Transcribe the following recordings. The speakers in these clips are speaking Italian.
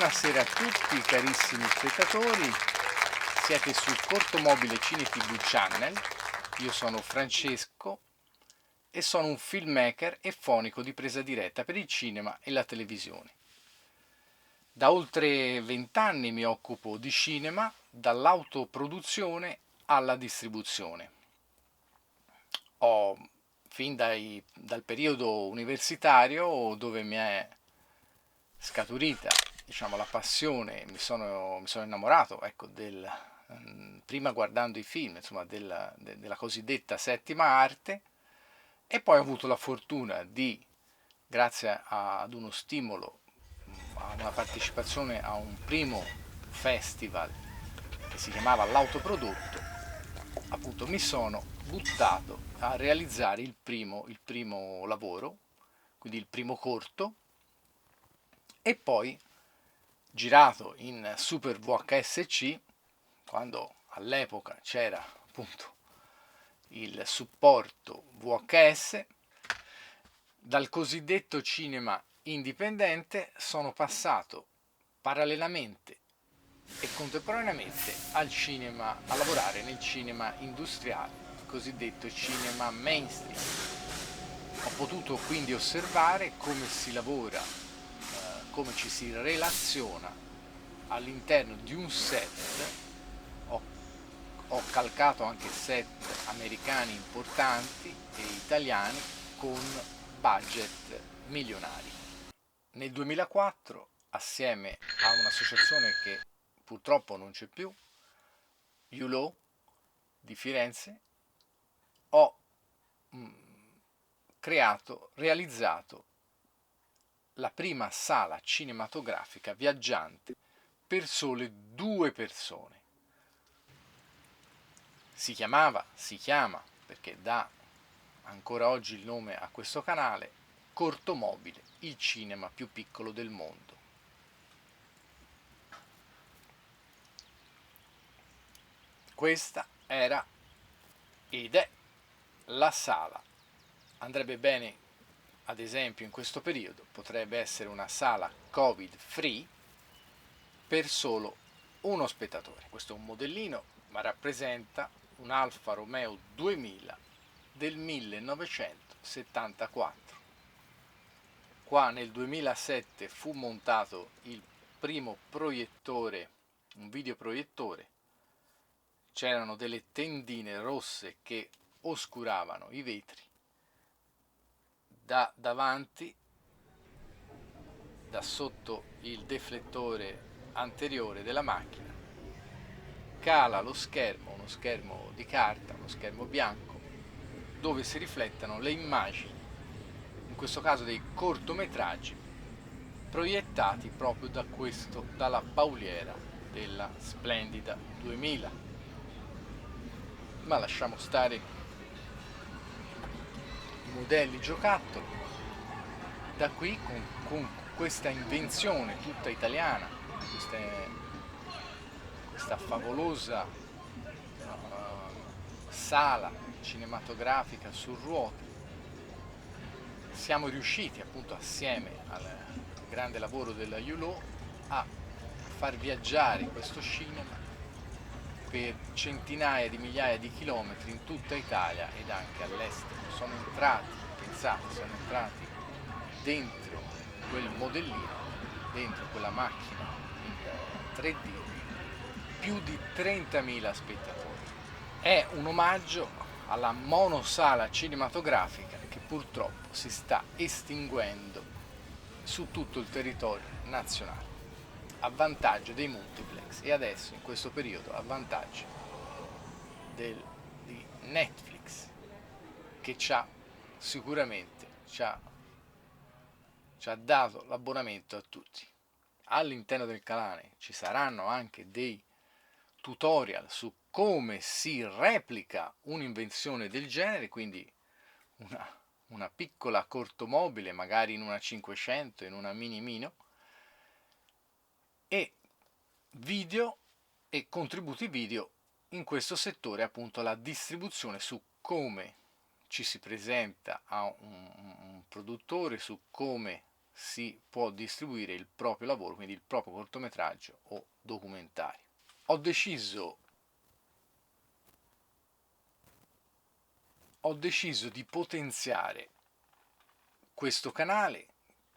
Buonasera a tutti carissimi spettatori, siete su Cortomobile Cine TV Channel, io sono Francesco e sono un filmmaker e fonico di presa diretta per il cinema e la televisione. Da oltre 20 anni mi occupo di cinema, dall'autoproduzione alla distribuzione. Ho fin dal periodo universitario dove mi è scaturita, diciamo, la passione, mi sono innamorato, ecco, prima guardando i film, insomma, della cosiddetta settima arte, e poi ho avuto la fortuna di, grazie ad uno stimolo, a una partecipazione a un primo festival che si chiamava L'Autoprodotto, appunto mi sono buttato a realizzare il primo lavoro, quindi il primo corto, e poi girato in Super VHS-C, quando all'epoca c'era appunto il supporto VHS. Dal cosiddetto cinema indipendente sono passato parallelamente e contemporaneamente a lavorare nel cinema industriale, il cosiddetto cinema mainstream. Ho potuto quindi osservare come si lavora, come ci si relaziona all'interno di un set. Ho, ho calcato anche set americani importanti e italiani con budget milionari. Nel 2004, assieme a un'associazione che purtroppo non c'è più, ULO di Firenze, ho realizzato la prima sala cinematografica viaggiante per sole 2 persone. Si chiama, perché dà ancora oggi il nome a questo canale, Cortomobile, il cinema più piccolo del mondo. Questa era ed è la sala. Andrebbe bene, ad esempio, in questo periodo, potrebbe essere una sala Covid free per solo uno spettatore. Questo è un modellino, ma rappresenta un Alfa Romeo 2000 del 1974. Qua nel 2007 fu montato il primo proiettore, un videoproiettore. C'erano delle tendine rosse che oscuravano i vetri. Da davanti, da sotto il deflettore anteriore della macchina, cala lo schermo, uno schermo di carta, uno schermo bianco, dove si riflettono le immagini, in questo caso dei cortometraggi, proiettati proprio dalla pauliera della splendida 2000. Ma lasciamo stare i modelli giocattoli. Da qui, con questa invenzione tutta italiana, questa favolosa sala cinematografica su ruote, siamo riusciti appunto assieme al grande lavoro della ULO a far viaggiare questo cinema per centinaia di migliaia di chilometri in tutta Italia ed anche all'estero. Sono entrati dentro quel modellino, dentro quella macchina in 3D, più di 30.000 spettatori. È un omaggio alla monosala cinematografica che purtroppo si sta estinguendo su tutto il territorio nazionale, a vantaggio dei multiplex e adesso in questo periodo a vantaggio di Netflix, che sicuramente ci ha dato l'abbonamento a tutti. All'interno del canale ci saranno anche dei tutorial su come si replica un'invenzione del genere, quindi una piccola cortomobile, magari in una 500, in una Mini Mino, e video e contributi video in questo settore, appunto la distribuzione, su come ci si presenta a un produttore, su come si può distribuire il proprio lavoro, quindi il proprio cortometraggio o documentario. Ho deciso di potenziare questo canale,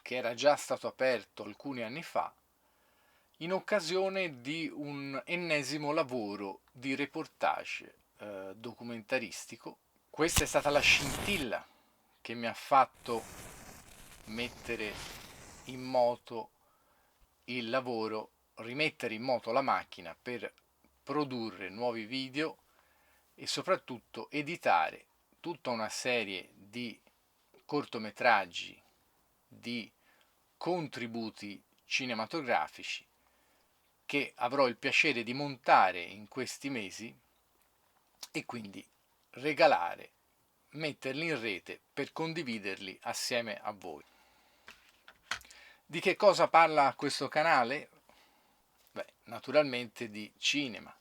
che era già stato aperto alcuni anni fa, in occasione di un ennesimo lavoro di reportage documentaristico. Questa è stata la scintilla che mi ha fatto mettere in moto il lavoro, rimettere in moto la macchina per produrre nuovi video e soprattutto editare tutta una serie di cortometraggi, di contributi cinematografici che avrò il piacere di montare in questi mesi e quindi regalare, metterli in rete per condividerli assieme a voi. Di che cosa parla questo canale? Beh, naturalmente di cinema,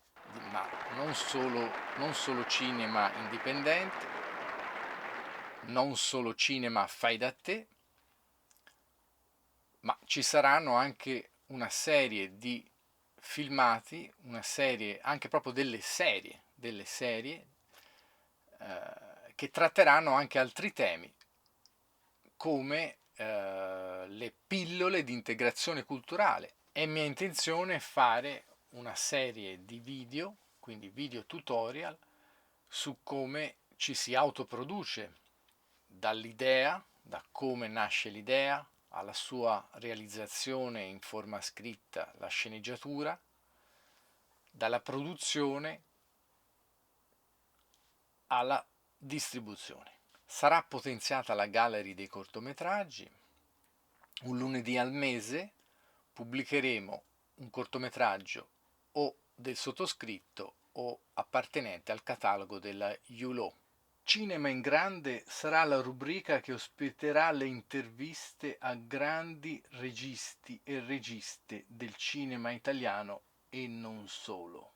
ma non solo cinema indipendente, non solo cinema fai da te, ma ci saranno anche una serie di filmati, una serie, anche proprio delle serie che tratteranno anche altri temi come le pillole di integrazione culturale. È mia intenzione fare una serie di video, quindi video tutorial, su come ci si autoproduce dall'idea, da come nasce l'idea, alla sua realizzazione in forma scritta, la sceneggiatura, dalla produzione alla distribuzione. Sarà potenziata la gallery dei cortometraggi. Un lunedì al mese pubblicheremo un cortometraggio o del sottoscritto o appartenente al catalogo della YULO. Cinema in Grande sarà la rubrica che ospiterà le interviste a grandi registi e registe del cinema italiano e non solo.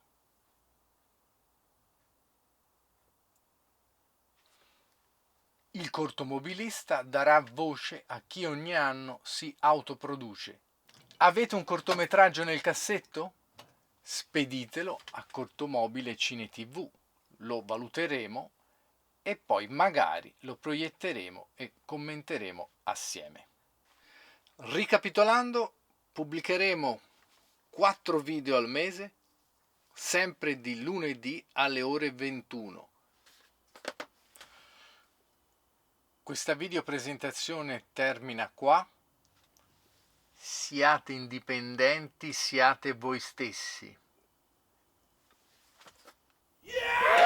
Il cortomobilista darà voce a chi ogni anno si autoproduce. Avete un cortometraggio nel cassetto? Speditelo a Cortomobile Cine TV, lo valuteremo e poi magari lo proietteremo e commenteremo assieme. Ricapitolando, pubblicheremo 4 video al mese, sempre di lunedì alle ore 21. Questa video presentazione termina qua. Siate indipendenti, siate voi stessi. Yeah!